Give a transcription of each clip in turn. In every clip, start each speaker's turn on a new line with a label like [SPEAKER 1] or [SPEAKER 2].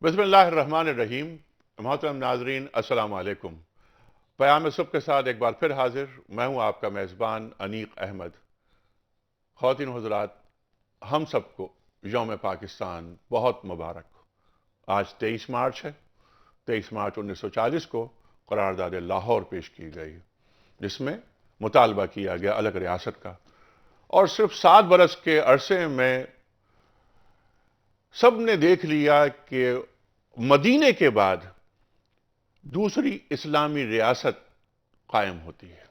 [SPEAKER 1] بسم اللہ الرحمن الرحیم۔ محترم ناظرین، السلام علیکم۔ پیام صبح کے ساتھ ایک بار پھر حاضر میں ہوں آپ کا میزبان انیق احمد۔ خواتین و حضرات، ہم سب کو یوم پاکستان بہت مبارک ہو۔ آج 23 مارچ ہے۔ 23 مارچ 1940 کو قرارداد لاہور پیش کی گئی، جس میں مطالبہ کیا گیا الگ ریاست کا، اور صرف 7 برس کے عرصے میں سب نے دیکھ لیا کہ مدینے کے بعد دوسری اسلامی ریاست قائم ہوتی ہے۔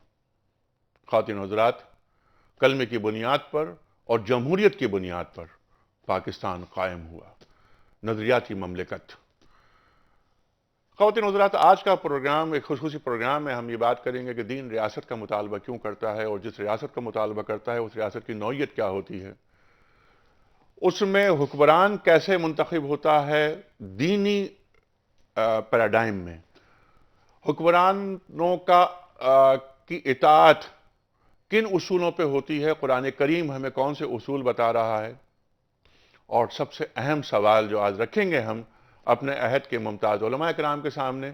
[SPEAKER 1] خواتین و حضرات، کلمے کی بنیاد پر اور جمہوریت کی بنیاد پر پاکستان قائم ہوا، نظریاتی مملکت۔ خواتین و حضرات، آج کا پروگرام ایک خصوصی پروگرام ہے۔ ہم یہ بات کریں گے کہ دین ریاست کا مطالبہ کیوں کرتا ہے، اور جس ریاست کا مطالبہ کرتا ہے اس ریاست کی نوعیت کیا ہوتی ہے، اس میں حکمران کیسے منتخب ہوتا ہے، دینی پیراڈائم میں حکمرانوں کی اطاعت کن اصولوں پہ ہوتی ہے، قرآن کریم ہمیں کون سے اصول بتا رہا ہے، اور سب سے اہم سوال جو آج رکھیں گے ہم اپنے عہد کے ممتاز علماء کرام کے سامنے،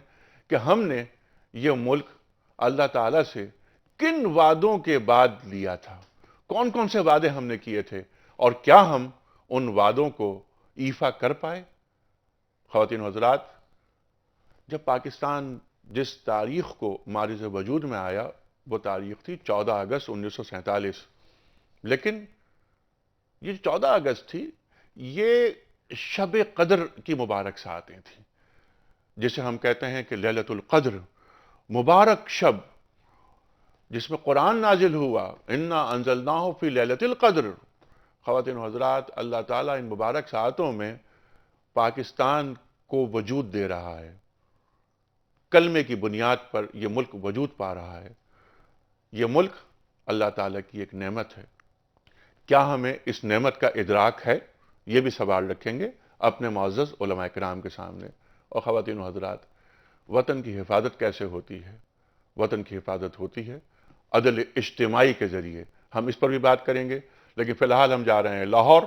[SPEAKER 1] کہ ہم نے یہ ملک اللہ تعالیٰ سے کن وعدوں کے بعد لیا تھا، کون کون سے وعدے ہم نے کیے تھے، اور کیا ہم ان وعدوں کو ایفا کر پائے۔ خواتین و حضرات، جب پاکستان جس تاریخ کو مارز وجود میں آیا وہ تاریخ تھی 14 اگست 1947، لیکن یہ 14 اگست تھی، یہ شب قدر کی مبارک ساعتیں تھیں، جسے ہم کہتے ہیں کہ لیلۃ القدر، مبارک شب جس میں قرآن نازل ہوا، انا انزلناہ فی لیلۃ القدر۔ خواتین و حضرات، اللہ تعالیٰ ان مبارک ساعتوں میں پاکستان کو وجود دے رہا ہے، کلمے کی بنیاد پر یہ ملک وجود پا رہا ہے۔ یہ ملک اللہ تعالیٰ کی ایک نعمت ہے۔ کیا ہمیں اس نعمت کا ادراک ہے؟ یہ بھی سوال رکھیں گے اپنے معزز علماء کرام کے سامنے۔ اور خواتین و حضرات، وطن کی حفاظت کیسے ہوتی ہے؟ وطن کی حفاظت ہوتی ہے عدل اجتماعی کے ذریعے۔ ہم اس پر بھی بات کریں گے، لیکن فی الحال ہم جا رہے ہیں لاہور۔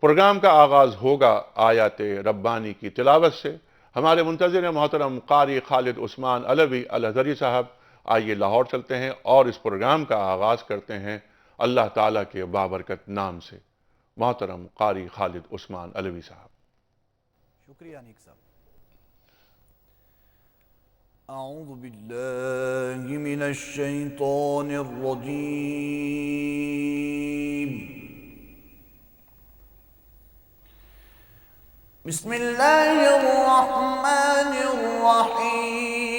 [SPEAKER 1] پروگرام کا آغاز ہوگا آیات ربانی کی تلاوت سے۔ ہمارے منتظر محترم قاری خالد عثمان علوی الازہری صاحب، آئیے لاہور چلتے ہیں اور اس پروگرام کا آغاز کرتے ہیں اللہ تعالیٰ کے بابرکت نام سے۔ محترم قاری خالد عثمان علوی صاحب۔
[SPEAKER 2] شکریہ انیق صاحب۔ اعوذ باللہ من الشیطان الرجیم، بسم اللہ الرحمن الرحیم۔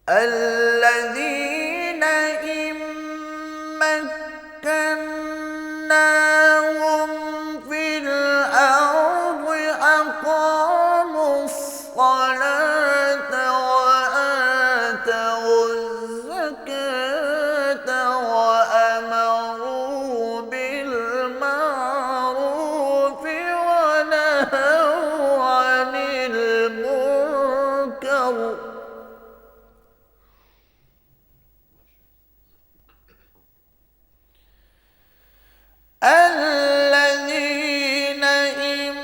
[SPEAKER 2] الذین ان مکناہم فی الارض اقاموا الصلاة وآتوا الزکاة وأمروا بالمعروف ونہوا عن المنکر الذين إن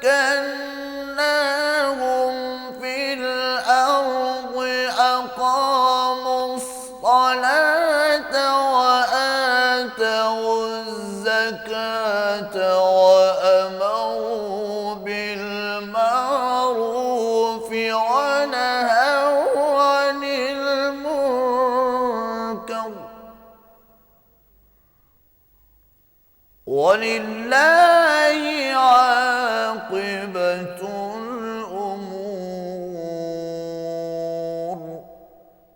[SPEAKER 2] مكناهم في الأرض أقاموا الصلاة وآتوا الزكاة وأمروا بالمعروف ونهوا عن المنكر وَلِلَّهِ عَاقِبَةُ الْأُمُورِ۔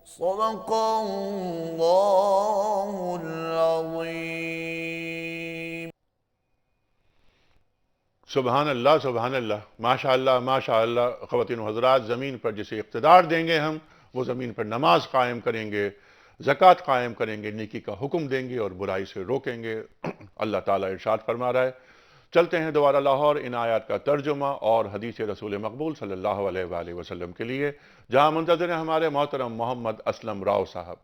[SPEAKER 2] صدق اللہ العظیم۔
[SPEAKER 1] سبحان اللہ، سبحان اللہ، ماشاء اللہ، ماشاء اللہ۔ خواتین و حضرات، زمین پر جسے اقتدار دیں گے ہم، وہ زمین پر نماز قائم کریں گے، زکوٰۃ قائم کریں گے، نیکی کا حکم دیں گے اور برائی سے روکیں گے۔ اللہ تعالیٰ ارشاد فرما رہا ہے۔ چلتے ہیں دوبارہ لاہور ان آیات کا ترجمہ اور حدیث رسول مقبول صلی اللہ علیہ وآلہ وسلم کے لیے، جہاں منتظر ہیں ہمارے محترم محمد اسلم راؤ صاحب۔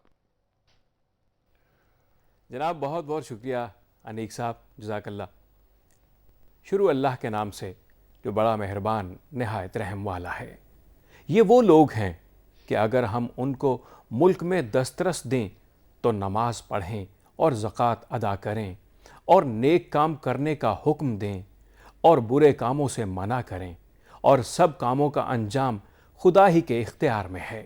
[SPEAKER 3] جناب بہت بہت شکریہ انیک صاحب، جزاک اللہ۔ شروع اللہ کے نام سے جو بڑا مہربان نہایت رحم والا ہے۔ یہ وہ لوگ ہیں کہ اگر ہم ان کو ملک میں دسترس دیں تو نماز پڑھیں اور زکوٰۃ ادا کریں اور نیک کام کرنے کا حکم دیں اور برے کاموں سے منع کریں، اور سب کاموں کا انجام خدا ہی کے اختیار میں ہے۔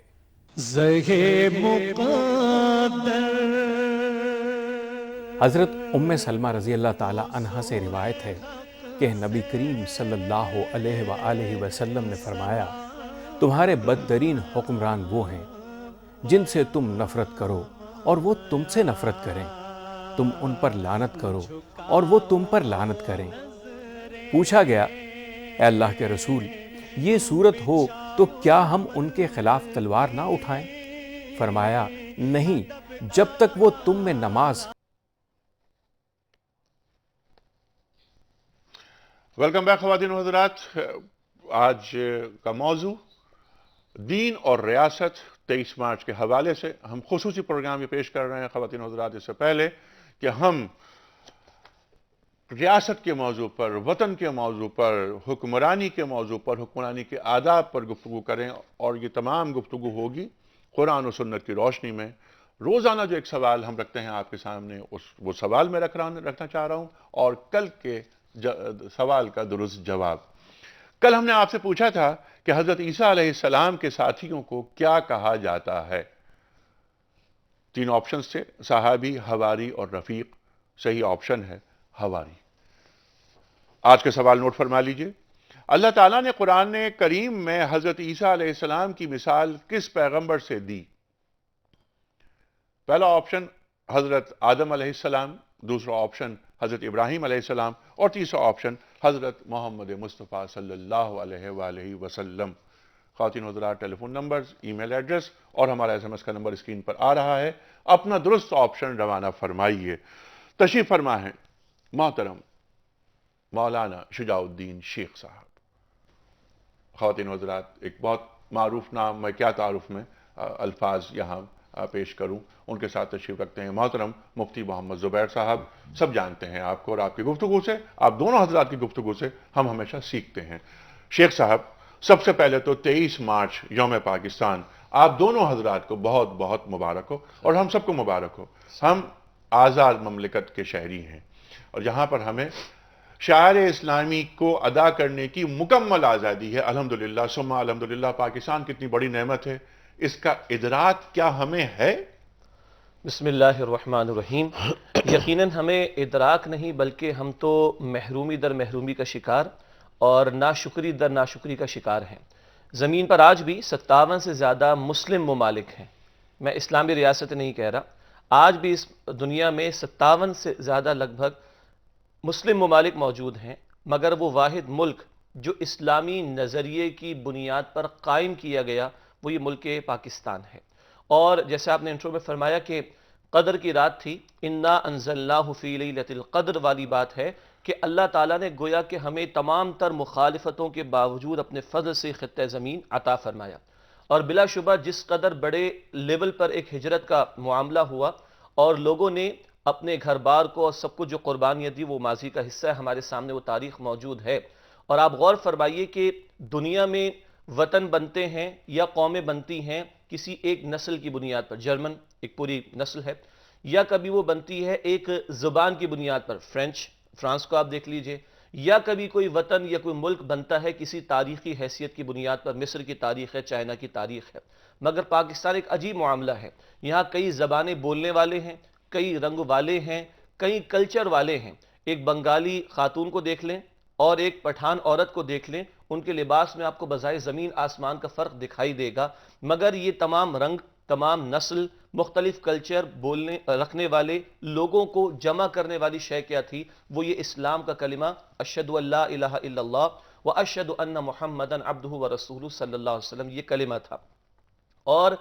[SPEAKER 3] حضرت ام سلمہ رضی اللہ تعالی عنہا سے روایت ہے کہ نبی کریم صلی اللہ علیہ وآلہ وسلم نے فرمایا، تمہارے بدترین حکمران وہ ہیں جن سے تم نفرت کرو اور وہ تم سے نفرت کریں، تم ان پر لعنت کرو اور وہ تم پر لعنت کریں۔ پوچھا گیا، اے اللہ کے رسول، یہ صورت ہو تو کیا ہم ان کے خلاف تلوار نہ اٹھائیں؟ فرمایا، نہیں، جب تک وہ تم میں نماز۔
[SPEAKER 1] ویلکم بیک خواتین و حضرات۔ آج کا موضوع دین اور ریاست 23 مارچ کے حوالے سے ہم خصوصی پروگرام یہ پیش کر رہے ہیں خواتین و حضرات، اس سے پہلے کہ ہم ریاست کے موضوع پر، وطن کے موضوع پر، حکمرانی کے موضوع پر، حکمرانی کے آداب پر گفتگو کریں، اور یہ تمام گفتگو ہوگی قرآن و سنت کی روشنی میں۔ روزانہ جو ایک سوال ہم رکھتے ہیں آپ کے سامنے، وہ سوال میں رکھنا چاہ رہا ہوں، اور کل کے سوال کا درست جواب۔ کل ہم نے آپ سے پوچھا تھا کہ حضرت عیسیٰ علیہ السلام کے ساتھیوں کو کیا کہا جاتا ہے؟ 3 آپشنز تھے، صحابی، حواری اور رفیق۔ صحیح آپشن ہے حواری۔ آج کا سوال نوٹ فرما لیجئے۔ اللہ تعالیٰ نے قرآن کریم میں حضرت عیسیٰ علیہ السلام کی مثال کس پیغمبر سے دی؟ پہلا آپشن حضرت آدم علیہ السلام، دوسرا آپشن حضرت ابراہیم علیہ السلام، اور تیسرا آپشن حضرت محمد مصطفیٰ صلی اللہ علیہ وآلہ وسلم۔ خواتین و حضرات، ٹیلی فون نمبرز، ای میل ایڈریس اور ہمارا SMS کا نمبر اسکرین پر آ رہا ہے۔ اپنا درست آپشن روانہ فرمائیے۔ تشریف فرما ہے محترم مولانا شجاع الدین شیخ صاحب۔ خواتین و حضرات، ایک بہت معروف نام، میں کیا تعارف میں الفاظ یہاں پیش کروں، ان کے ساتھ تشریف رکھتے ہیں محترم مفتی محمد زبیر صاحب۔ سب جانتے ہیں آپ کو، اور آپ کی گفتگو سے، آپ دونوں حضرات کی گفتگو سے ہم ہمیشہ سیکھتے ہیں۔ شیخ صاحب، سب سے پہلے تو 23 مارچ یوم پاکستان آپ دونوں حضرات کو بہت بہت مبارک ہو، اور ہم سب کو مبارک ہو۔ ہم آزاد مملکت کے شہری ہیں، اور یہاں پر ہمیں شعائر اسلامی کو ادا کرنے کی مکمل آزادی ہے، الحمدللہ ثم الحمدللہ۔ پاکستان کتنی بڑی نعمت ہے، اس کا ادراک کیا ہمیں ہے؟
[SPEAKER 4] بسم اللہ الرحمن الرحیم۔ یقیناً ہمیں ادراک نہیں، بلکہ ہم تو محرومی در محرومی کا شکار اور ناشکری در ناشکری کا شکار ہیں۔ زمین پر آج بھی 57 سے زیادہ مسلم ممالک ہیں۔ میں اسلامی ریاست نہیں کہہ رہا، آج بھی اس دنیا میں 57 سے زیادہ لگ بھگ مسلم ممالک موجود ہیں، مگر وہ واحد ملک جو اسلامی نظریے کی بنیاد پر قائم کیا گیا وہ یہ ملک پاکستان ہے۔ اور جیسے آپ نے انٹرو میں فرمایا کہ قدر کی رات تھی، انا انزلناہ فی لیلۃ القدر والی بات ہے کہ اللہ تعالیٰ نے گویا کہ ہمیں تمام تر مخالفتوں کے باوجود اپنے فضل سے خطہ زمین عطا فرمایا، اور بلا شبہ جس قدر بڑے لیول پر ایک ہجرت کا معاملہ ہوا اور لوگوں نے اپنے گھر بار کو اور سب کچھ جو قربانیاں دی، وہ ماضی کا حصہ ہے، ہمارے سامنے وہ تاریخ موجود ہے۔ اور آپ غور فرمائیے کہ دنیا میں وطن بنتے ہیں یا قومیں بنتی ہیں کسی ایک نسل کی بنیاد پر، جرمن ایک پوری نسل ہے، یا کبھی وہ بنتی ہے ایک زبان کی بنیاد پر، فرانس کو آپ دیکھ لیجئے، یا کبھی کوئی وطن یا کوئی ملک بنتا ہے کسی تاریخی حیثیت کی بنیاد پر، مصر کی تاریخ ہے، چائنا کی تاریخ ہے۔ مگر پاکستان ایک عجیب معاملہ ہے، یہاں کئی زبانیں بولنے والے ہیں، کئی رنگ والے ہیں، کئی کلچر والے ہیں۔ ایک بنگالی خاتون کو دیکھ لیں اور ایک پٹھان عورت کو دیکھ لیں، ان کے لباس میں آپ کو بظاہر زمین آسمان کا فرق دکھائی دے گا، مگر یہ تمام رنگ، تمام نسل، مختلف کلچر بولنے رکھنے والے لوگوں کو جمع کرنے والی شے کیا تھی؟ وہ یہ اسلام کا کلمہ اشہد ان لا الہ الا اللہ واشہد ان محمدًا عبدہ ورسولہ صلی اللہ علیہ وسلم، یہ کلمہ تھا۔ اور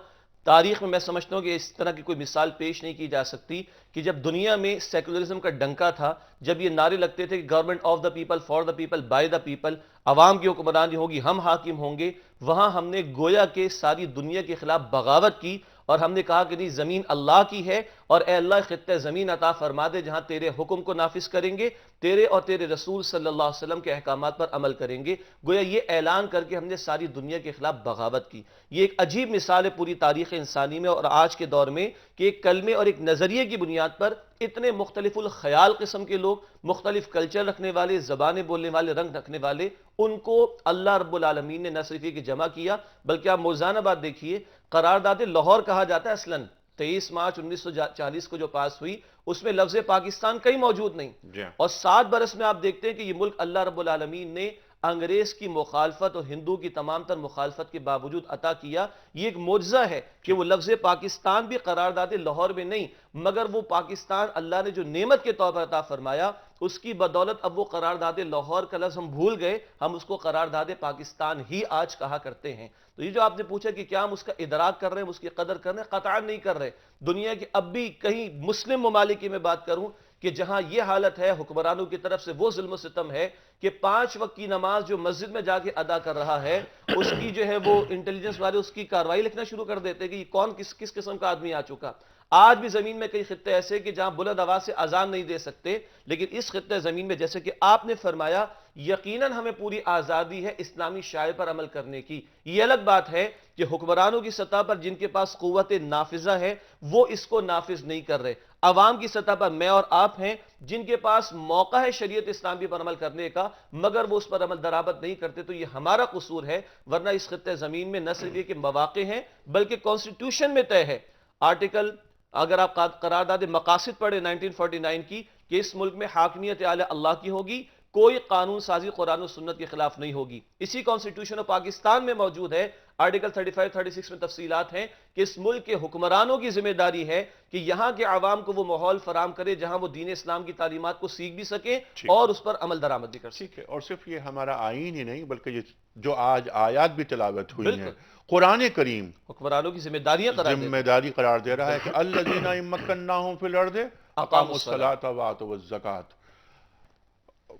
[SPEAKER 4] تاریخ میں سمجھتا ہوں کہ اس طرح کی کوئی مثال پیش نہیں کی جا سکتی کہ جب دنیا میں سیکولرزم کا ڈنکا تھا، جب یہ نعرے لگتے تھے کہ government of the people, for the people, by the people, عوام کی حکمرانی ہوگی، ہم حاکم ہوں گے، وہاں ہم نے گویا کہ ساری دنیا کے خلاف بغاوت کی، اور ہم نے کہا کہ نہیں، زمین اللہ کی ہے اور اے اللہ خطہ زمین عطا فرما دے جہاں تیرے حکم کو نافذ کریں گے، تیرے اور تیرے رسول صلی اللہ علیہ وسلم کے احکامات پر عمل کریں گے۔ گویا یہ اعلان کر کے ہم نے ساری دنیا کے خلاف بغاوت کی۔ یہ ایک عجیب مثال ہے پوری تاریخ انسانی میں اور آج کے دور میں کہ ایک کلمے اور ایک نظریے کی بنیاد پر اتنے مختلف الخیال قسم کے لوگ، مختلف کلچر رکھنے والے، زبانیں بولنے والے، رنگ رکھنے والے، ان کو اللہ رب العالمین نے نہ صرف یہ کہ جمع کیا، بلکہ آپ موزانہ بات دیکھیے، قرارداد لاہور کہا جاتا ہے اصلاً 23 مارچ 1940 کو جو پاس ہوئی، اس میں لفظ پاکستان کہیں موجود نہیں، اور 7 برس میں آپ دیکھتے ہیں کہ یہ ملک اللہ رب العالمین نے انگریز کی مخالفت اور ہندو کی تمام تر مخالفت کے باوجود عطا کیا۔ یہ ایک معجزہ ہے کہ وہ لفظ پاکستان بھی قرارداد لاہور میں نہیں، مگر وہ پاکستان اللہ نے جو نعمت کے طور پر عطا فرمایا، اس کی بدولت اب وہ قرارداد لاہور کا لفظ ہم بھول گئے، ہم اس کو قرارداد پاکستان ہی آج کہا کرتے ہیں۔ تو یہ جو آپ نے پوچھا کہ کیا ہم اس کا ادراک کر رہے ہیں، اس کی قدر کر رہے ہیں، قطعاً نہیں کر رہے۔ دنیا کے اب بھی کہیں مسلم ممالک کی میں بات کروں کہ جہاں یہ حالت ہے، حکمرانوں کی طرف سے وہ ظلم و ستم ہے کہ 5 وقت کی نماز جو مسجد میں جا کے ادا کر رہا ہے، اس کی جو ہے وہ انٹیلیجنس والے اس کی کارروائی لکھنا شروع کر دیتے کہ یہ کون کس قسم کا آدمی آ چکا۔ آج بھی زمین میں کئی خطے ایسے کہ جہاں بلند آواز سے اذان نہیں دے سکتے، لیکن اس خطے زمین میں جیسے کہ آپ نے فرمایا یقیناً ہمیں پوری آزادی ہے اسلامی شاعر پر عمل کرنے کی۔ یہ الگ بات ہے کہ حکمرانوں کی سطح پر جن کے پاس قوت نافذہ ہے وہ اس کو نافذ نہیں کر رہے، عوام کی سطح پر میں اور آپ ہیں جن کے پاس موقع ہے شریعت اسلامی پر عمل کرنے کا، مگر وہ اس پر عمل درآمد نہیں کرتے، تو یہ ہمارا قصور ہے۔ ورنہ اس خطے زمین میں نہ صرف یہ کہ مواقع ہیں بلکہ کانسٹیٹیوشن میں طے ہے، آرٹیکل اگر آپ قرارداد مقاصد پڑھیں 1949 کی کہ اس ملک میں حاکمیت اعلی اللہ کی ہوگی، کوئی قانون سازی قرآن و سنت کے خلاف نہیں ہوگی۔ اسی کانسٹیٹیوشن آف پاکستان میں موجود ہے، آرٹیکل 35 36 میں تفصیلات ہیں کہ اس ملک کے حکمرانوں کی ذمہ داری ہے کہ یہاں کے عوام کو وہ ماحول فراہم کرے جہاں وہ دین اسلام کی تعلیمات کو سیکھ بھی سکیں اور اس پر عمل درآمد بھی کر سکیں۔
[SPEAKER 1] ٹھیک ہے، اور صرف یہ ہمارا آئین ہی نہیں بلکہ یہ جو آج آیات بھی تلاوت ہوئی ہیں، قرآن کریم
[SPEAKER 4] حکمرانوں کی ذمہ داریاں
[SPEAKER 1] ذمہ داری قرار دے رہا ہے کہ الذین ان مکناہم فی الارض اقاموا الصلاۃ وآتوا الزکاۃ۔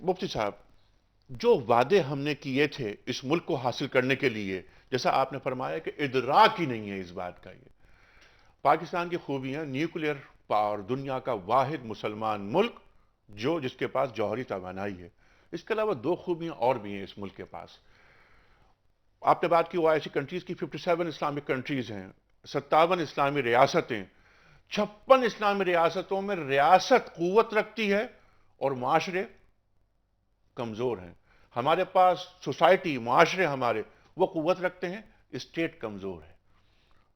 [SPEAKER 1] مفتی صاحب، جو وعدے ہم نے کیے تھے اس ملک کو حاصل کرنے کے لیے، جیسا آپ نے فرمایا کہ ادراک ہی نہیں ہے اس بات کا، یہ پاکستان کی خوبیاں، نیوکلیر پاور، دنیا کا واحد مسلمان ملک جس کے پاس جوہری توانائی ہے۔ اس کے علاوہ 2 خوبیاں اور بھی ہیں اس ملک کے پاس۔ آپ نے بات کی OIC کنٹریز کی، 57 اسلامک کنٹریز ہیں، 57 اسلامی ریاستیں، 56 اسلامی ریاستوں میں ریاست قوت رکھتی ہے اور معاشرے کمزور ہیں۔ ہمارے پاس سوسائٹی، معاشرے ہمارے وہ قوت رکھتے ہیں، اسٹیٹ کمزور ہے،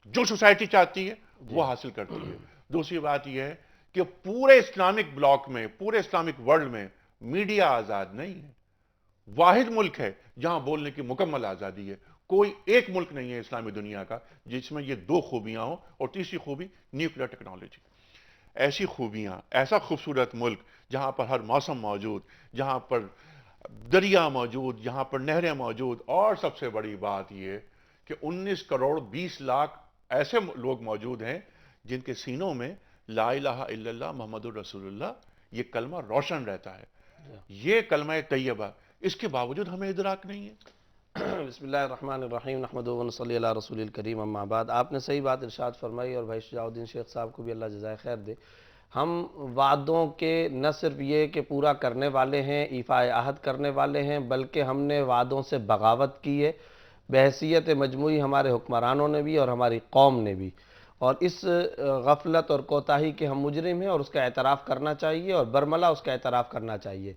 [SPEAKER 1] جو سوسائٹی چاہتی ہے وہ حاصل کرتی ہے۔ دوسری بات یہ ہے کہ پورے اسلامک بلاک میں، پورے اسلامک ورلڈ میں میڈیا آزاد نہیں ہے۔ واحد ملک ہے جہاں بولنے کی مکمل آزادی ہے۔ کوئی ایک ملک نہیں ہے اسلامی دنیا کا جس میں یہ 2 خوبیاں ہوں، اور تیسری خوبی نیوکلیر ٹیکنالوجی۔ ایسی خوبیاں، ایسا خوبصورت ملک جہاں پر ہر موسم موجود، جہاں پر دریا موجود، جہاں پر نہریں موجود، اور سب سے بڑی بات یہ کہ 19 کروڑ 20 لاکھ ایسے لوگ موجود ہیں جن کے سینوں میں لا الہ الا اللہ محمد الرسول اللہ یہ کلمہ روشن رہتا ہے۔ یہ کلمہ طیبہ، اس کے باوجود ہمیں ادراک نہیں ہے۔
[SPEAKER 5] بسم اللہ الرحمن الرحیم، نحمدہ و نصلی علی رسول الکریم، اما بعد۔ آپ نے صحیح بات ارشاد فرمائی، اور بھائی شجاع الدین شیخ صاحب کو بھی اللہ جزائے خیر دے۔ ہم وعدوں کے نہ صرف یہ کہ پورا کرنے والے ہیں، ایفاء عہد کرنے والے ہیں، بلکہ ہم نے وعدوں سے بغاوت کی ہے بحیثیت مجموعی، ہمارے حکمرانوں نے بھی اور ہماری قوم نے بھی، اور اس غفلت اور کوتاہی کے ہم مجرم ہیں، اور اس کا اعتراف کرنا چاہیے، اور برملا اس کا اعتراف کرنا چاہیے۔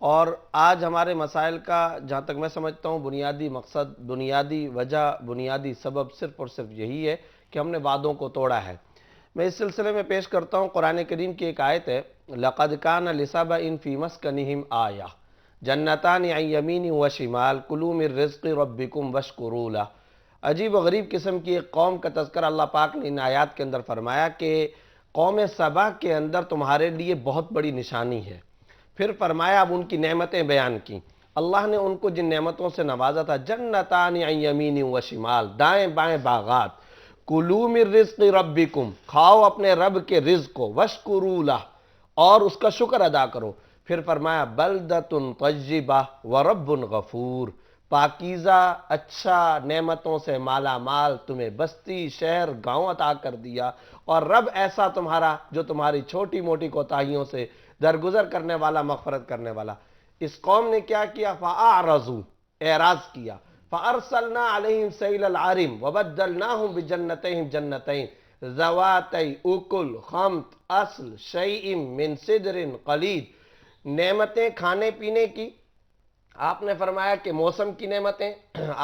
[SPEAKER 5] اور آج ہمارے مسائل کا جہاں تک میں سمجھتا ہوں بنیادی مقصد، بنیادی وجہ، بنیادی سبب صرف اور صرف یہی ہے کہ ہم نے وعدوں کو توڑا ہے۔ میں اس سلسلے میں پیش کرتا ہوں قرآن کریم کی ایک آیت ہے، لَقَدْ كَانَ لِسَبَإٍ فِي مَسْكَنِهِمْ آیَةٌ جَنَّتَانِ عَنْ يَمِینٍ وَشِمَالٍ كُلُوا مِن رِزْقِ رَبِّكُمْ وَاشْكُرُوا لَهُ۔ عجیب و غریب قسم کی ایک قوم کا تذکرہ اللہ پاک نے ان آیات کے اندر فرمایا کہ قوم سبا کے اندر تمہارے لیے بہت بڑی نشانی ہے۔ پھر فرمایا اب ان کی نعمتیں بیان کی۔ اللہ نے ان کو جن نعمتوں سے نوازا تھا، جنتان عن یمین و شمال، دائیں بائیں باغات، کلوا من رزق ربکم، کھاؤ اپنے رب کے رزق کو، واشکروا لہ، اور اس کا شکر ادا کرو۔ پھر فرمایا بلدۃ طیبہ ورب غفور، پاکیزہ اچھا نعمتوں سے مالا مال تمہیں بستی شہر گاؤں عطا کر دیا، اور رب ایسا تمہارا جو تمہاری چھوٹی موٹی کوتاہیوں سے درگزر کرنے والا، مغفرت کرنے والا۔ اس قوم نے کیا کیا؟ فَأَعْرَضُوا، اعراض کیا۔ فَأَرْسَلْنَا عَلَيْهِمْ سَيْلَ الْعَرِمِ وَبَدَّلْنَاهُمْ بِجَنَّتَيْهِمْ جَنَّتَيْنِ ذَوَاتَيْ أُكُلٍ خَمْطٍ أَصْلٍ شَيْءٍ مِّن سِدْرٍ قَلِيلٍ، نعمتیں کھانے پینے کی، آپ نے فرمایا کہ موسم کی نعمتیں،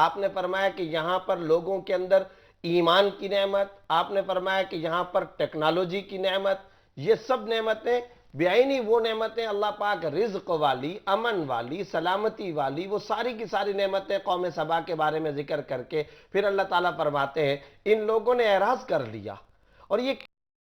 [SPEAKER 5] آپ نے فرمایا کہ یہاں پر لوگوں کے اندر ایمان کی نعمت، آپ نے فرمایا کہ یہاں پر ٹیکنالوجی کی نعمت، یہ سب نعمتیں بیعینی وہ نعمتیں اللہ پاک رزق والی، امن والی، سلامتی والی، وہ ساری کی ساری نعمتیں قوم سبا کے بارے میں ذکر کر کے پھر اللہ تعالیٰ فرماتے ہیں ان لوگوں نے اعراض کر لیا، اور یہ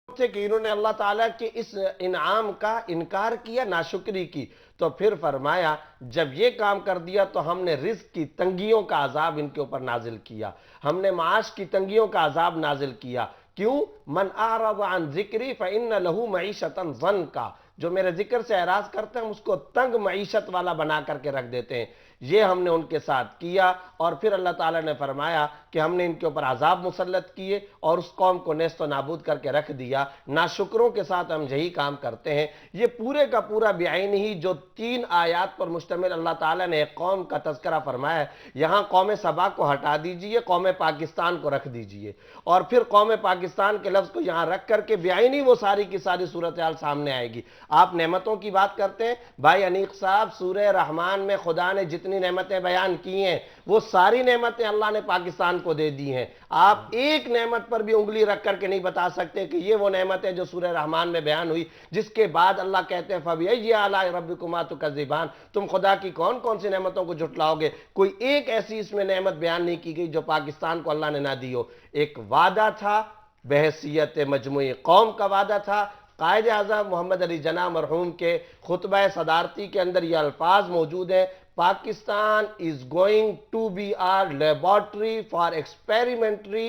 [SPEAKER 5] تھے کہ انہوں نے اللہ تعالیٰ کے اس انعام کا انکار کیا، ناشکری کی، تو پھر فرمایا جب یہ کام کر دیا تو ہم نے رزق کی تنگیوں کا عذاب ان کے اوپر نازل کیا، ہم نے معاش کی تنگیوں کا عذاب نازل کیا۔ کیوں؟ من اعرض عن ذکری فإن له معیشتا ضنکا، جو میرے ذکر سے اعراض کرتے ہیں ہم اس کو تنگ معیشت والا بنا کر کے رکھ دیتے ہیں، یہ ہم نے ان کے ساتھ کیا۔ اور پھر اللہ تعالیٰ نے فرمایا کہ ہم نے ان کے اوپر عذاب مسلط کیے اور اس قوم کو نیست و نابود کر کے رکھ دیا۔ ناشکروں کے ساتھ ہم یہی کام کرتے ہیں۔ یہ پورے کا پورا بعین ہی جو 3 آیات پر مشتمل اللہ تعالیٰ نے ایک قوم کا تذکرہ فرمایا ہے، یہاں قوم سبا کو ہٹا دیجئے، قوم پاکستان کو رکھ دیجئے، اور پھر قوم پاکستان کے لفظ کو یہاں رکھ کر کے بعین ہی وہ ساری کی ساری صورتحال سامنے آئے گی۔ آپ نعمتوں کی بات کرتے ہیں، بھائی انیق صاحب سورہ رحمان میں خدا نے جتنی نعمتیں بیان کی ہیں وہ ساری نعمتیں اللہ نے پاکستان کو دے دی ہیں۔ آپ ایک نعمت پر بھی انگلی رکھ کر کے نہیں بتا سکتے کہ یہ وہ نعمت ہے جو سورہ رحمان میں بیان ہوئی، جس کے بعد اللہ کہتے ہیں فَبِأَيِّ آلَاءِ رَبِّكُمَا تُكَذِّبَانِ، تم خدا کی کون کون سی نعمتوں کو جھٹلاؤ گے؟ کوئی ایک ایسی اس میں نعمت بیان نہیں کی گئی جو پاکستان کو اللہ نے نہ دی ہو۔ ایک وعدہ تھا بحیثیت مجموعی قوم کا وعدہ تھا۔ قائد اعظم محمد علی جناح مرحوم کے خطبہ صدارتی کے اندر یہ الفاظ موجود ہیں، Pakistan is going to be our laboratory for experimentary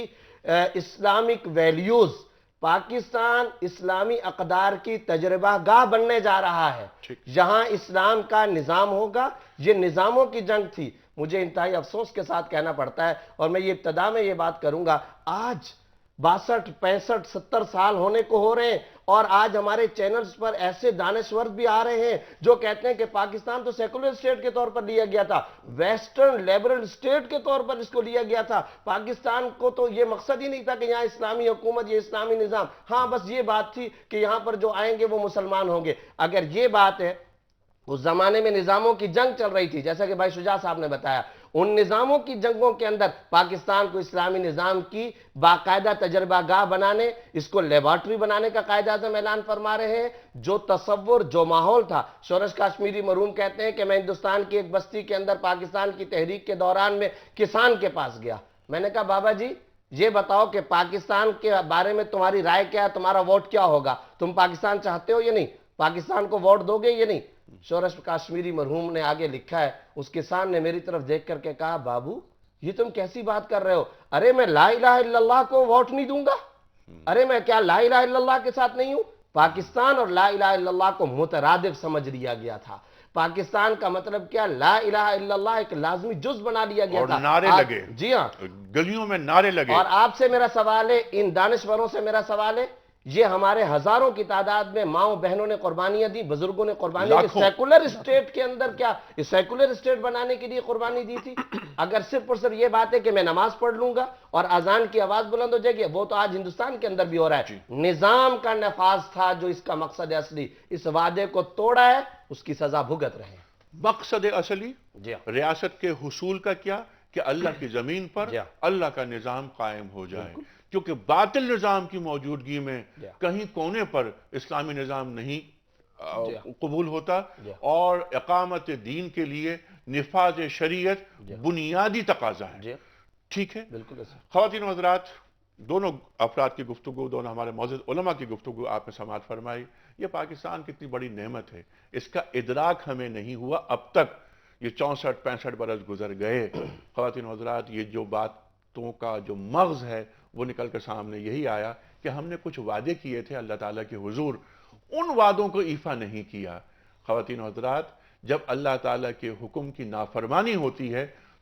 [SPEAKER 5] Islamic values، Pakistan اسلامی اقدار کی تجربہ گاہ بننے جا رہا ہے، یہاں اسلام کا نظام ہوگا۔ یہ نظاموں کی جنگ تھی، مجھے انتہائی افسوس کے ساتھ کہنا پڑتا ہے، اور میں یہ ابتدا میں یہ بات کروں گا، آج 62 65 70 سال ہونے کو ہو رہے ہیں، اور آج ہمارے چینلز پر ایسے دانشور بھی آ رہے ہیں جو کہتے ہیں کہ پاکستان تو سیکولر اسٹیٹ کے طور پر لیا گیا تھا، ویسٹرن لیبرل اسٹیٹ کے طور پر اس کو لیا گیا تھا، پاکستان کو تو یہ مقصد ہی نہیں تھا کہ یہاں اسلامی حکومت، یہ اسلامی نظام، ہاں بس یہ بات تھی کہ یہاں پر جو آئیں گے وہ مسلمان ہوں گے۔ اگر یہ بات ہے، اس زمانے میں نظاموں کی جنگ چل رہی تھی، جیسا کہ بھائی شجاع صاحب نے بتایا، ان نظاموں کی جنگوں کے اندر پاکستان کو اسلامی نظام کی باقاعدہ تجربہ گاہ بنانے، اس کو لیبارٹری بنانے کا قائد اعظم اعلان فرما رہے ہیں۔ جو تصور، جو ماحول تھا، شورش کاشمیری مرحوم کہتے ہیں کہ میں ہندوستان کی ایک بستی کے اندر پاکستان کی تحریک کے دوران میں کسان کے پاس گیا، میں نے کہا بابا جی یہ بتاؤ کہ پاکستان کے بارے میں تمہاری رائے کیا ہے، تمہارا ووٹ کیا ہوگا، تم پاکستان چاہتے ہو یا نہیں، پاکستان کو ووٹ دو گے یا نہیں؟ شورش کاشمیری مرحوم نے آگے لکھا ہے، اس کسان نے میری طرف دیکھ کر کے کہا بابو یہ تم کیسی بات کر رہے ہو، ارے میں لا الہ الا اللہ کو ووٹ نہیں دوں گا، ارے میں کیا لا الہ الا اللہ کے ساتھ نہیں ہوں؟ پاکستان اور لا الہ الا اللہ کو مترادف سمجھ لیا گیا تھا۔ پاکستان کا مطلب کیا؟ لا الہ الا اللہ ایک لازمی جز بنا لیا گیا تھا،
[SPEAKER 1] اور نعرے لگے،
[SPEAKER 5] جی ہاں
[SPEAKER 1] گلیوں میں نعرے لگے۔
[SPEAKER 5] اور آپ سے میرا سوال ہے، ان دانشوروں سے میرا سوال ہے، یہ ہمارے ہزاروں کی تعداد میں ماؤں بہنوں نے قربانیاں دی، بزرگوں نے قربانیاں دی، سیکولر اسٹیٹ کے اندر کیا سیکولر اسٹیٹ بنانے کے لیے قربانی دی تھی؟ اگر صرف اور صرف یہ بات ہے کہ میں نماز پڑھ لوں گا اور اذان کی آواز بلند ہو جائے گی، وہ تو آج ہندوستان کے اندر بھی ہو رہا ہے۔ نظام کا نفاذ تھا جو اس کا مقصد اصلی، اس وعدے کو توڑا ہے، اس کی سزا بھگت رہے ہیں۔
[SPEAKER 1] مقصد اصلی ریاست کے حصول کا کیا کہ اللہ کی زمین پر اللہ کا نظام قائم ہو جائے، کیونکہ باطل نظام کی موجودگی میں کہیں کونے پر اسلامی نظام نہیں قبول ہوتا، اور اقامت دین کے لیے نفاذ شریعت بنیادی تقاضا ہے۔ ٹھیک ہے، خواتین و حضرات، دونوں افراد کی گفتگو، دونوں ہمارے معزز علماء کی گفتگو آپ نے سماعت فرمائی۔ یہ پاکستان کتنی بڑی نعمت ہے، اس کا ادراک ہمیں نہیں ہوا اب تک، یہ 64 65 برس گزر گئے۔ خواتین و حضرات، یہ جو باتوں کا جو مغز ہے وہ نکل کر سامنے یہی آیا کہ ہم نے کچھ وعدے کیے تھے اللہ تعالیٰ کے حضور، ان وعدوں کو ایفا نہیں کیا۔ خواتین و حضرات، جب اللہ تعالیٰ کے حکم کی نافرمانی ہوتی ہے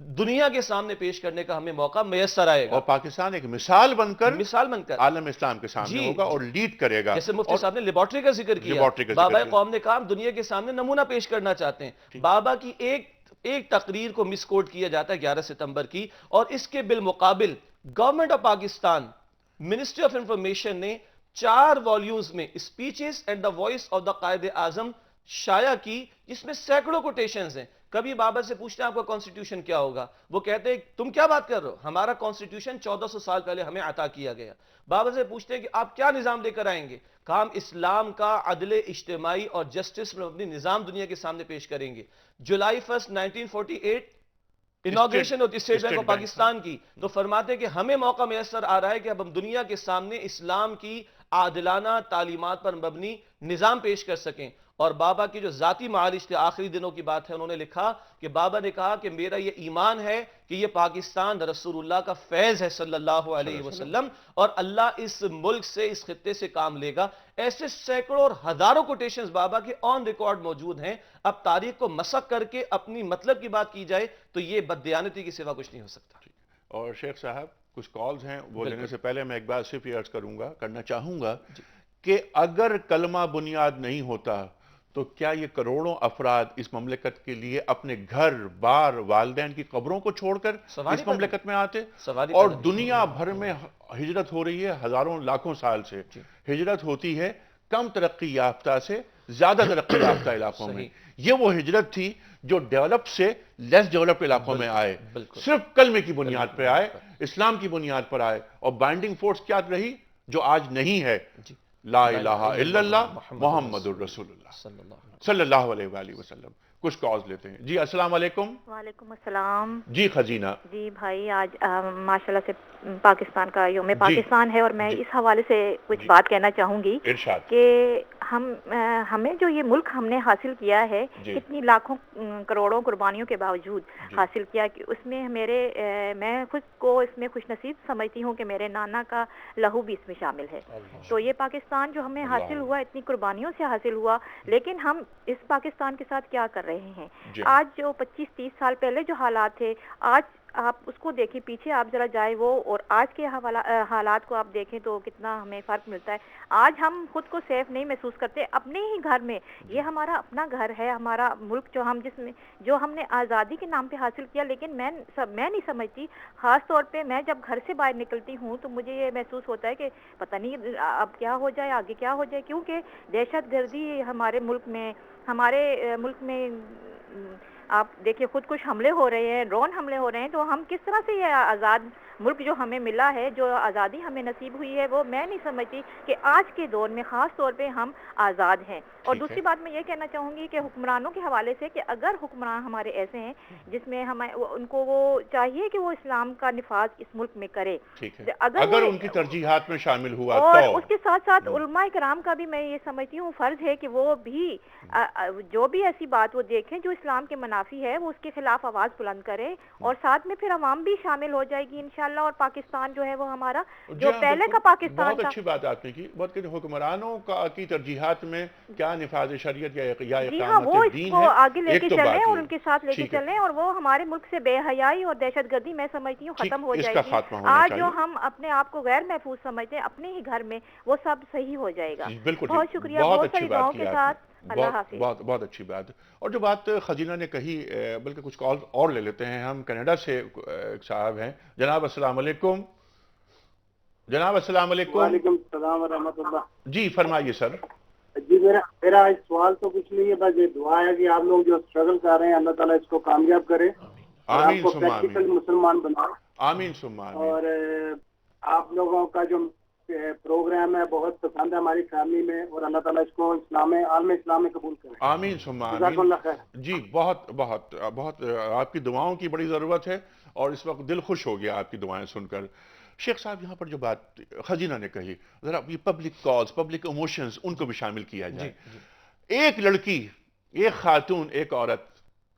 [SPEAKER 4] دنیا کے سامنے پیش کرنے کا ہمیں موقع میسر آئے گا،
[SPEAKER 1] اور پاکستان ایک مثال بن کر
[SPEAKER 4] مثال بن کر
[SPEAKER 1] عالم اسلام کے سامنے ہوگا اور لیڈ کرے گا.
[SPEAKER 4] جیسے مفتی صاحب نے لیبارٹری کا ذکر کیا،
[SPEAKER 1] لیبارٹری کا ذکر
[SPEAKER 4] بابا
[SPEAKER 1] کیا.
[SPEAKER 4] قوم نے کہا ہم دنیا کے سامنے نمونہ پیش کرنا چاہتے ہیں. بابا کی ایک تقریر کو مس کوٹ کیا جاتا ہے 11 ستمبر کی، اور اس کے بالمقابل government of Pakistan ministry of information نے 4 والیومز میں speeches and the voice of the Quaid Azam شائع کی، جس میں سینکڑوں کوٹیشنز ہیں. کبھی بابا سے پوچھتے ہیں آپ کا کانسٹیٹیوشن کیا ہوگا، وہ کہتے ہیں تم کیا بات کر رہے ہو، ہمارا کانسٹیٹیوشن 1400 سال پہلے ہمیں عطا کیا گیا. بابا سے پوچھتے ہیں کہ آپ کیا نظام لے کر آئیں گے، کہا ہم اسلام کا عدل اجتماعی اور جسٹس میں اپنی نظام دنیا کے سامنے پیش کریں گے. جولائی 1 1948 انوگریشن ہوتی اسٹیٹ بینک آف پاکستان کی، تو فرماتے کہ ہمیں موقع میسر آ رہا ہے کہ اب ہم دنیا کے سامنے اسلام کی عادلانہ تعلیمات پر مبنی نظام پیش کر سکیں. اور بابا کی جو ذاتی معالج تھے، آخری دنوں کی بات ہے، انہوں نے لکھا کہ بابا نے کہا کہ میرا یہ ایمان ہے کہ یہ پاکستان رسول اللہ کا فیض ہے صلی اللہ علیہ وسلم، اور اللہ اس ملک سے، اس خطے سے کام لے گا. ایسے سینکڑوں اور ہزاروں کوٹیشنز بابا کے آن ریکارڈ موجود ہیں. اب تاریخ کو مسخ کر کے اپنی مطلب کی بات کی جائے تو یہ بددیانتی کی سوا کچھ نہیں ہو سکتا.
[SPEAKER 1] اور شیخ صاحب کچھ کالز ہیں، وہ لینے سے پہلے میں ایک بات صرف یہ عرض کرنا چاہوں گا کہ اگر کلمہ بنیاد نہیں ہوتا تو کیا یہ کروڑوں افراد اس مملکت کے لیے اپنے گھر بار والدین کی قبروں کو چھوڑ کر اس مملکت میں آتے؟ اور دنیا بھر میں ہجرت ہو رہی ہے، ہزاروں لاکھوں سال سے ہجرت ہوتی ہے کم ترقی یافتہ سے زیادہ ترقی یافتہ علاقوں میں. یہ وہ ہجرت تھی جو ڈیولپ سے لیس ڈیولپ علاقوں میں آئے، صرف کلمے کی بنیاد پہ آئے، اسلام کی بنیاد پر آئے. اور بائنڈنگ فورس کیا رہی جو آج نہیں ہے؟ لا الہ الا اللہ محمد الرسول اللہ صلی اللہ علیہ وآلہ وسلم. کچھ کالز لیتے ہیں. جی السلام علیکم.
[SPEAKER 6] وعلیکم السلام.
[SPEAKER 1] جی خزینہ.
[SPEAKER 6] جی بھائی، آج ماشاءاللہ سے پاکستان کا یوم پاکستان ہے، اور میں اس حوالے سے کچھ بات کہنا چاہوں گی کہ ہمیں جو یہ ملک ہم نے حاصل کیا ہے، کتنی لاکھوں کروڑوں قربانیوں کے باوجود حاصل کیا، کہ اس میں میں خود کو اس میں خوش نصیب سمجھتی ہوں کہ میرے نانا کا لہو بھی اس میں شامل ہے. تو یہ پاکستان جو ہمیں حاصل ہوا اتنی قربانیوں سے حاصل ہوا، لیکن ہم اس پاکستان کے ساتھ کیا کر رہے ہیں؟ آج جو 25-30 سال پہلے جو حالات تھے، آج آپ اس کو دیکھیں، پیچھے آپ ذرا جائیں وہ اور آج کے حالات کو آپ دیکھیں تو کتنا ہمیں فرق ملتا ہے. آج ہم خود کو سیف نہیں محسوس کرتے اپنے ہی گھر میں. یہ ہمارا اپنا گھر ہے، ہمارا ملک جو ہم نے آزادی کے نام پہ حاصل کیا. لیکن میں نہیں سمجھتی، خاص طور پہ میں جب گھر سے باہر نکلتی ہوں تو مجھے یہ محسوس ہوتا ہے کہ پتہ نہیں اب کیا ہو جائے، آگے کیا ہو جائے، کیونکہ دہشت گردی ہمارے ملک میں آپ دیکھیں خود کش حملے ہو رہے ہیں، ڈرون حملے ہو رہے ہیں. تو ہم کس طرح سے یہ آزاد ملک جو ہمیں ملا ہے، جو آزادی ہمیں نصیب ہوئی ہے، وہ میں نہیں سمجھتی کہ آج کے دور میں خاص طور پہ ہم آزاد ہیں. اور دوسری بات میں یہ کہنا چاہوں گی کہ حکمرانوں کے حوالے سے کہ اگر حکمران ہمارے ایسے ہیں جس میں ان کو وہ چاہیے کہ وہ اسلام کا نفاذ اس ملک میں کرے،
[SPEAKER 1] اگر ان کی ترجیحات میں شامل ہوا،
[SPEAKER 6] اور اس کے ساتھ ساتھ علماء کرام کا بھی میں یہ سمجھتی ہوں فرض ہے کہ وہ بھی جو بھی ایسی بات وہ دیکھیں جو اسلام کے منافی ہے، وہ اس کے خلاف آواز بلند کرے، اور ساتھ میں پھر عوام بھی شامل ہو جائے گی انشاءاللہ. اور پاکستان جو ہے وہ ہمارا جو پہلے کا پاکستان تھا.
[SPEAKER 1] بہت اچھی بات آپ نے کی. بہت کہ حکمرانوں کی ترجیحات میں کیا نفاذ شریعت یا اقامت دین ہے،
[SPEAKER 6] وہ آگے لے کے چلیں اور ان کے ساتھ لے کے چلیں، اور وہ ہمارے ملک سے بے حیائی اور دہشت گردی میں سمجھتی ہوں ختم ہو جائے گی. آج جو ہم اپنے آپ کو غیر محفوظ سمجھتے ہیں اپنے ہی گھر میں، وہ سب صحیح ہو جائے گا. بہت شکریہ. بہت ساری دعاؤں کے ساتھ اللہ حافظ.
[SPEAKER 1] بہت اچھی بات. اور جو بات خزینہ نے کہی، بلکہ کچھ کال اور لے لیتے ہیں. ہم کینیڈا سے ایک صاحب ہیں. جناب السلام علیکم. جناب السلام علیکم.
[SPEAKER 7] وعلیکم السلام ورحمۃ اللہ.
[SPEAKER 1] جی فرمائیے سر.
[SPEAKER 7] جی میرا سوال تو کچھ نہیں ہے، بس یہ دعا ہے کہ آپ لوگ جو اسٹرگل کر رہے ہیں اللہ تعالیٰ اس کو کامیاب کرے، آپ کو پریکٹیکل مسلمان بنائے.
[SPEAKER 1] آمین ثم آمین.
[SPEAKER 7] اور آپ لوگوں کا جو پروگرام ہے بہت پسند ہے ہماری فیملی میں، اور اللہ تعالیٰ اس کو عالم اسلام میں قبول کرے.
[SPEAKER 1] آمین ثم آمین. جی بہت بہت بہت آپ کی دعاؤں کی بڑی ضرورت ہے، اور اس وقت دل خوش ہو گیا آپ کی دعائیں سن کر. شیخ صاحب یہاں پر جو بات خزینہ نے کہی، ذرا یہ پبلک کاز، پبلک ایموشنز، ان کو بھی شامل کیا جائے. ایک لڑکی، ایک خاتون، ایک عورت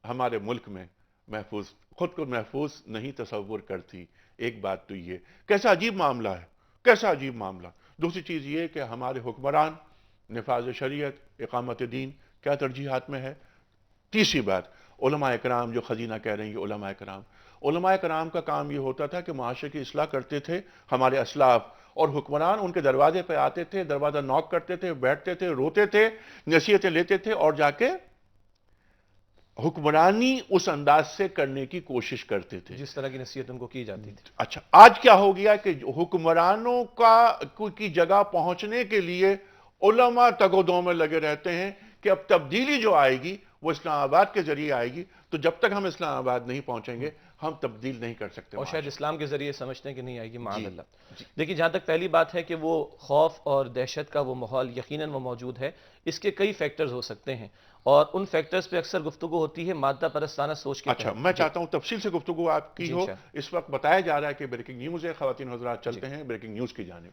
[SPEAKER 1] ہمارے ملک میں خود کو محفوظ نہیں تصور کرتی. ایک بات تو یہ کیسا عجیب معاملہ ہے، کیسا عجیب معاملہ. دوسری چیز یہ کہ ہمارے حکمران نفاذ شریعت، اقامت دین کیا ترجیحات میں ہے. تیسری بات علماء کرام جو خزینہ کہہ رہے ہیں، یہ علماء کرام علماء کرام کا کام یہ ہوتا تھا کہ معاشرے کی اصلاح کرتے تھے ہمارے اسلاف، اور حکمران ان کے دروازے پہ آتے تھے، دروازہ نوک کرتے تھے، بیٹھتے تھے، روتے تھے، نصیحتیں لیتے تھے، اور جا کے حکمرانی اس انداز سے کرنے کی کوشش کرتے تھے
[SPEAKER 4] جس طرح کی نصیحت ان کو کی جاتی تھی۔
[SPEAKER 1] اچھا، آج کیا ہو گیا کہ حکمرانوں کی جگہ پہنچنے کے لیے علماء تگ و دو میں لگے رہتے ہیں کہ اب تبدیلی جو آئے گی وہ اسلام آباد کے ذریعے آئے گی، تو جب تک ہم اسلام آباد نہیں پہنچیں گے ہم تبدیل نہیں کر سکتے،
[SPEAKER 4] اور شاید اسلام کے ذریعے سمجھتے ہیں کہ نہیں آئے گی، معاذ اللہ۔ دیکھیے، جہاں تک پہلی بات ہے کہ وہ خوف اور دہشت کا وہ ماحول یقیناً وہ موجود ہے، اس کے کئی فیکٹرز ہو سکتے ہیں، اور ان فیکٹرز پہ اکثر گفتگو ہوتی ہے مادہ پرستانہ سوچ کے۔
[SPEAKER 1] اچھا، میں چاہتا ہوں تفصیل سے گفتگو آپ کی ہو۔ اس وقت بتایا جا رہا ہے کہ بریکنگ نیوز ہے، خواتین حضرات چلتے ہیں بریکنگ نیوز کی جانب۔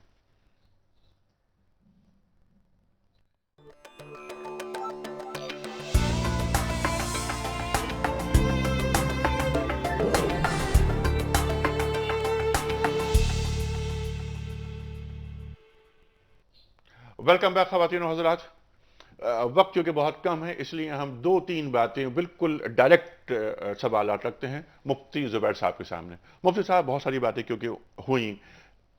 [SPEAKER 1] ویلکم بیک خواتین و حضرات۔ وقت کیونکہ بہت کم ہے اس لیے ہم 2-3 باتیں بالکل ڈائریکٹ سوالات رکھتے ہیں مفتی زبیر صاحب کے سامنے۔ مفتی صاحب، بہت ساری باتیں کیونکہ ہوئیں،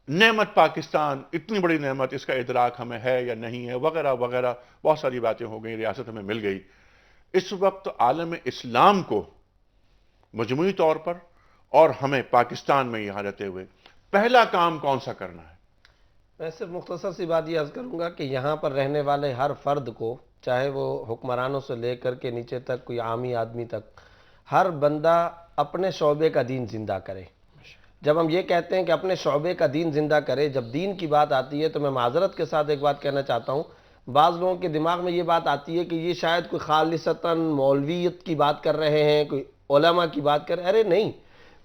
[SPEAKER 1] نعمت پاکستان اتنی بڑی نعمت، اس کا ادراک ہمیں ہے یا نہیں ہے وغیرہ وغیرہ، بہت ساری باتیں ہو گئیں، ریاست ہمیں مل گئی۔ اس وقت عالم اسلام کو مجموعی طور پر اور ہمیں پاکستان میں یہاں رہتے ہوئے پہلا کام کون سا کرنا ہے؟
[SPEAKER 5] میں صرف مختصر سی بات یہ عرض کروں گا کہ یہاں پر رہنے والے ہر فرد کو، چاہے وہ حکمرانوں سے لے کر کے نیچے تک کوئی عامی آدمی تک، ہر بندہ اپنے شعبے کا دین زندہ کرے۔ جب ہم یہ کہتے ہیں کہ اپنے شعبے کا دین زندہ کرے، جب دین کی بات آتی ہے تو میں معذرت کے ساتھ ایک بات کہنا چاہتا ہوں، بعض لوگوں کے دماغ میں یہ بات آتی ہے کہ یہ شاید کوئی خالصتاً مولویت کی بات کر رہے ہیں، کوئی علماء کی بات کر رہے ہیں۔ ارے نہیں،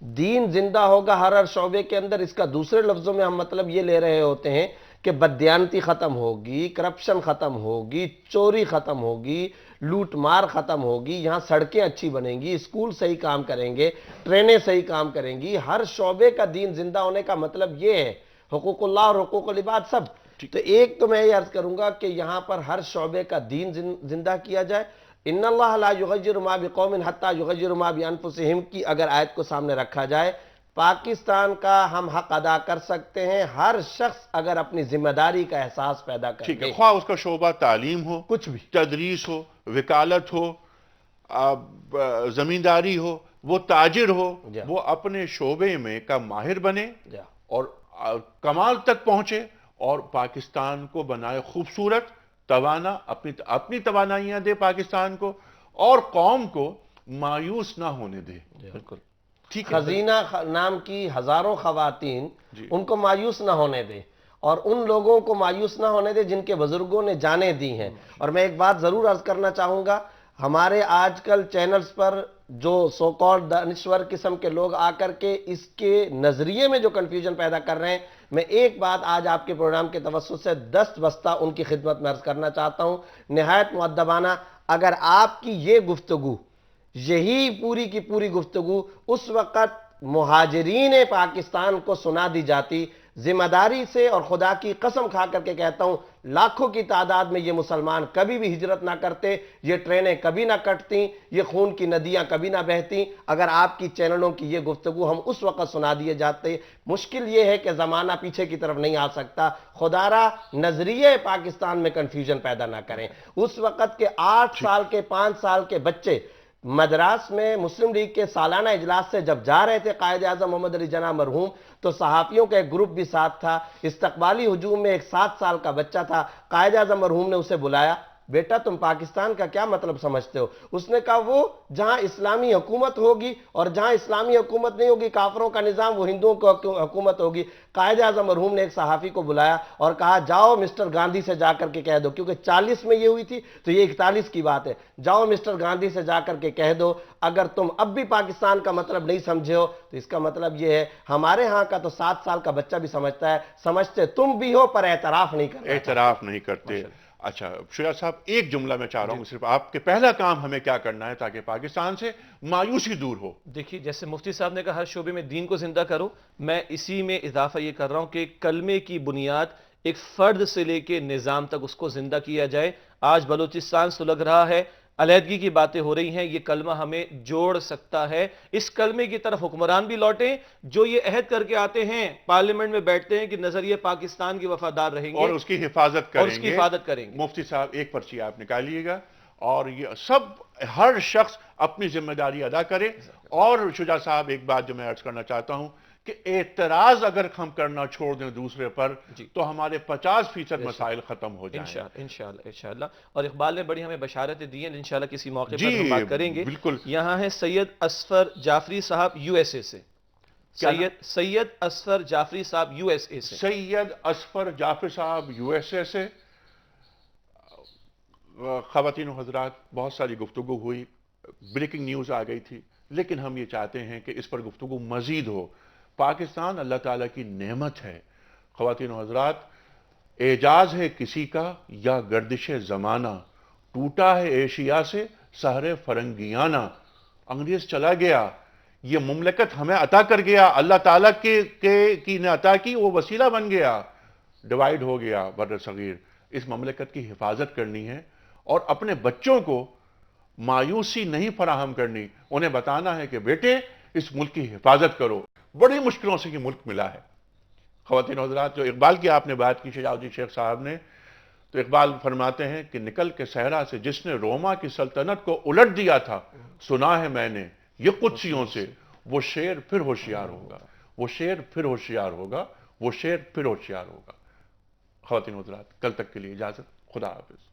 [SPEAKER 5] دین زندہ ہوگا ہر شعبے کے اندر، اس کا دوسرے لفظوں میں ہم مطلب یہ لے رہے ہوتے ہیں کہ بددیانتی ختم ہوگی، کرپشن ختم ہوگی، چوری ختم ہوگی، لوٹ مار ختم ہوگی، یہاں سڑکیں اچھی بنیں گی، اسکول صحیح کام کریں گے، ٹرینیں صحیح کام کریں گی۔ ہر شعبے کا دین زندہ ہونے کا مطلب یہ ہے، حقوق اللہ اور حقوق العباد سب۔ تو ایک تو میں یہ عرض کروں گا کہ یہاں پر ہر شعبے کا دین زندہ کیا جائے۔ ان اللہ لا یغیر ما بقوم حتی یغیروا ما بانفسہم کی اگر آیت کو سامنے رکھا جائے، پاکستان کا ہم حق ادا کر سکتے ہیں ہر شخص اگر اپنی ذمہ داری کا احساس پیدا کر
[SPEAKER 1] ٹھیک ہے،
[SPEAKER 5] لے۔
[SPEAKER 1] خواہ اس کا شعبہ تعلیم ہو،
[SPEAKER 5] کچھ بھی،
[SPEAKER 1] تدریس ہو، وکالت ہو، زمینداری ہو، وہ تاجر ہو، وہ اپنے شعبے میں کا ماہر بنے اور کمال تک پہنچے اور پاکستان کو بنائے خوبصورت، توانا، اپنی توانائیاں دے پاکستان کو، اور قوم کو مایوس نہ ہونے دے۔
[SPEAKER 5] بالکل
[SPEAKER 1] ٹھیک ہے،
[SPEAKER 5] خزینہ نام کی ہزاروں خواتین، ان کو مایوس نہ ہونے دے، اور ان لوگوں کو مایوس نہ ہونے دے جن کے بزرگوں نے جانیں دی ہیں۔ اور میں ایک بات ضرور عرض کرنا چاہوں گا، ہمارے آج کل چینلز پر جو سو کالڈ دانشور قسم کے لوگ آ کر کے اس کے نظریے میں جو کنفیوژن پیدا کر رہے ہیں، میں ایک بات آج آپ کے پروگرام کے توسط سے دست بستہ ان کی خدمت میں عرض کرنا چاہتا ہوں، نہایت مؤدبانہ، اگر آپ کی یہ گفتگو، یہی پوری کی پوری گفتگو اس وقت مہاجرین پاکستان کو سنا دی جاتی، ذمہ داری سے اور خدا کی قسم کھا کر کے کہتا ہوں، لاکھوں کی تعداد میں یہ مسلمان کبھی بھی ہجرت نہ کرتے، یہ ٹرینیں کبھی نہ کٹتیں، یہ خون کی ندیاں کبھی نہ بہتیں، اگر آپ کی چینلوں کی یہ گفتگو ہم اس وقت سنا دیے جاتے۔ مشکل یہ ہے کہ زمانہ پیچھے کی طرف نہیں آ سکتا، خدا را نظریے پاکستان میں کنفیوژن پیدا نہ کریں۔ اس وقت کے 8 سال کے 5 سال کے بچے مدراس میں مسلم لیگ کے سالانہ اجلاس سے جب جا رہے تھے قائد اعظم محمد علی جناح مرحوم، تو صحافیوں کا ایک گروپ بھی ساتھ تھا، استقبالی ہجوم میں ایک 7 سال کا بچہ تھا، قائد اعظم مرحوم نے اسے بلایا، بیٹا تم پاکستان کا کیا مطلب سمجھتے ہو؟ اس نے کہا وہ جہاں اسلامی حکومت ہوگی اور جہاں اسلامی حکومت نہیں ہوگی، کافروں کا نظام، وہ ہندوؤں کی حکومت ہوگی۔ قائد اعظم مرحوم نے ایک صحافی کو بلایا اور کہا جاؤ مسٹر گاندھی سے جا کر کے کہہ دو، کیونکہ 40 میں یہ ہوئی تھی تو یہ 41 کی بات ہے، جاؤ مسٹر گاندھی سے جا کر کے کہہ دو اگر تم اب بھی پاکستان کا مطلب نہیں سمجھے ہو تو اس کا مطلب یہ ہے ہمارے ہاں کا تو 7 سال کا بچہ بھی سمجھتا ہے، سمجھتے تم بھی ہو پر اعتراف نہیں کرتے۔
[SPEAKER 1] اعتراف نہیں کرتے۔ اچھا شجاع صاحب، ایک جملہ میں چاہ رہا ہوں صرف آپ کے پہلا کام ہمیں کیا کرنا ہے تاکہ پاکستان سے مایوسی دور ہو؟
[SPEAKER 4] دیکھیے، جیسے مفتی صاحب نے کہا ہر شعبے میں دین کو زندہ کرو، میں اسی میں اضافہ یہ کر رہا ہوں کہ کلمے کی بنیاد ایک فرد سے لے کے نظام تک اس کو زندہ کیا جائے۔ آج بلوچستان سلگ رہا ہے، علیحدگی کی باتیں ہو رہی ہیں، یہ کلمہ ہمیں جوڑ سکتا ہے. اس کلمے کی طرف حکمران بھی لوٹیں جو یہ عہد کر کے آتے ہیں، پارلیمنٹ میں بیٹھتے ہیں کہ نظریہ پاکستان کی وفادار رہیں گے
[SPEAKER 1] اور اس کی حفاظت کریں گے.
[SPEAKER 4] اور اس کی حفاظت کریں گے.
[SPEAKER 1] مفتی صاحب ایک پرچی آپ نکالیے گا اور یہ سب ہر شخص اپنی ذمہ داری ادا کرے. اور شجاع صاحب ایک بات جو میں عرض کرنا چاہتا ہوں کہ اعتراض اگر ہم کرنا چھوڑ دیں دوسرے پر تو ہمارے 50% مسائل ختم ہو جائیں.
[SPEAKER 4] انشاءاللہ. اور اقبال نے بڑی ہمیں بشارتیں دی ہیں، انشاءاللہ کسی موقع پر ہم بات کریں گے.
[SPEAKER 1] بالکل.
[SPEAKER 4] یہاں ہے سید اصفر جعفری صاحب یو ایس اے سے. سید اصفر جعفری صاحب یو ایس اے سے.
[SPEAKER 1] سید اصفر جعفری صاحب یو ایس اے سے. خواتین و حضرات، بہت ساری گفتگو ہوئی، بریکنگ نیوز آ گئی تھی، لیکن ہم یہ چاہتے ہیں کہ اس پر گفتگو مزید ہو. پاکستان اللہ تعالیٰ کی نعمت ہے. خواتین و حضرات، اعجاز ہے کسی کا یا گردش زمانہ، ٹوٹا ہے ایشیا سے سحر فرنگیانہ. انگریز چلا گیا، یہ مملکت ہمیں عطا کر گیا، اللہ تعالیٰ کی نے عطا کی، وہ وسیلہ بن گیا. ڈیوائیڈ ہو گیا بر صغیر. اس مملکت کی حفاظت کرنی ہے اور اپنے بچوں کو مایوسی نہیں فراہم کرنی. انہیں بتانا ہے کہ بیٹے اس ملک کی حفاظت کرو. بڑی مشکلوں سے یہ ملک ملا ہے. خواتین و حضرات، جو اقبال کی آپ نے بات کی شجاع الدین شیخ صاحب نے، تو اقبال فرماتے ہیں کہ نکل کے صحرا سے جس نے روما کی سلطنت کو الٹ دیا تھا، سنا ہے میں نے یہ قدسیوں سے، وہ شیر پھر ہوشیار ہوگا، وہ شیر پھر ہوشیار ہوگا، وہ شیر پھر ہوشیار ہوگا. خواتین و حضرات، کل تک کے لیے اجازت. خدا حافظ.